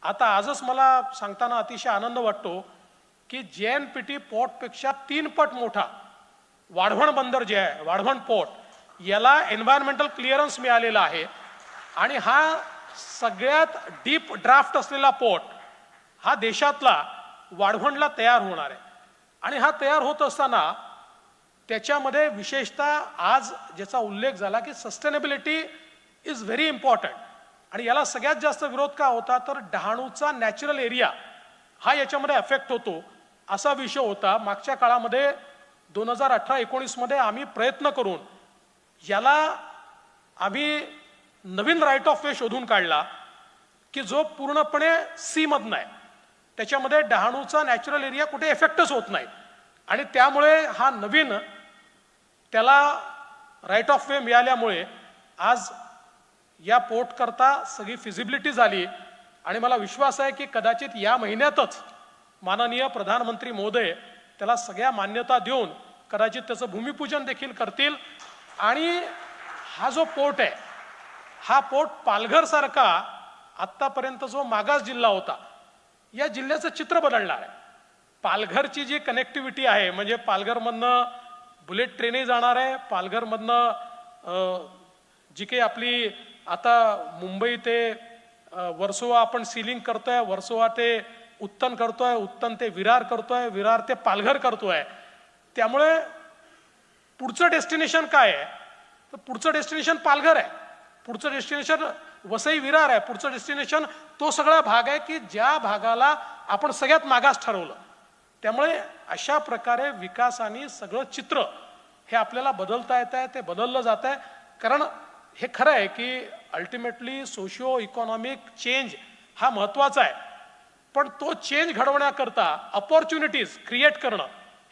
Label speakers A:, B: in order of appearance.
A: आता आजच मला सांगताना अतिशय आनंद वाटतो की JNPT पोर्टपेक्षा 3 पट मोठा वाढवण बंदर जे आहे, वाढवण पोर्ट, याला एन्व्हायरमेंटल क्लिअरन्स मिळालेला आहे आणि हा सगळ्यात डीप ड्राफ्ट असलेला पोर्ट हा देशातला वाढवणला तयार होणार आहे. आणि हा तयार होत असताना त्याच्यामध्ये विशेषतः आज ज्याचा उल्लेख झाला की सस्टेनेबिलिटी इज व्हेरी इम्पॉर्टंट. आणि याला सगळ्यात जास्त विरोध का होता तर डहाणूचा नॅचरल एरिया हा याच्यामध्ये अफेक्ट होतो असा विषय होता. मागच्या काळामध्ये 2018-19 मध्ये आम्ही प्रयत्न करून याला आम्ही नवीन राईट ऑफ वे शोधून काढला की जो पूर्णपणे सी मधनं आहे, त्याच्यामध्ये डहाणूचा नॅचरल एरिया कुठे इफेक्टच होत नाही आणि त्यामुळे हा नवीन त्याला राईट ऑफ वे मिळाल्यामुळे आज या पोर्ट करता सगळी फिजिबिलिटी झाली. आणि मला विश्वास आहे की कदाचित या महिन्यातच माननीय प्रधानमंत्री महोदय त्याला सगळ्या मान्यता देऊन कदाचित त्याचं भूमिपूजन देखील करतील. आणि हा जो पोर्ट आहे, हा पोर्ट पालघरसारखा आत्तापर्यंत जो मागास जिल्हा होता या जिल्ह्याचं चित्र बदलणार आहे. पालघरची जी कनेक्टिव्हिटी आहे, म्हणजे पालघरमधनं बुलेट ट्रेनही जाणार आहे, पालघरमधनं जी काही आपली आता मुंबई ते वर्सोवा आपण सीलिंग करतोय, वर्सोवा ते उत्तन करतोय, उत्तन ते विरार करतोय, विरार ते पालघर करतोय. त्यामुळे पुढचं डेस्टिनेशन काय आहे तर पुढचं डेस्टिनेशन पालघर आहे, पुढचं डेस्टिनेशन वसई विरार आहे, पुढचं डेस्टिनेशन तो सगळा भाग आहे की ज्या भागाला आपण सगळ्यात मागास ठरवलं. त्यामुळे अशा प्रकारे विकासाने सगळं चित्र हे आपल्याला बदलता येत आहे, ते बदललं जात आहे. कारण हे खरं आहे की अल्टिमेटली सोशिओ इकॉनॉमिक चेंज हा महत्त्वाचा आहे, पण तो चेंज घडवण्याकरता अपॉर्च्युनिटीज क्रिएट करणं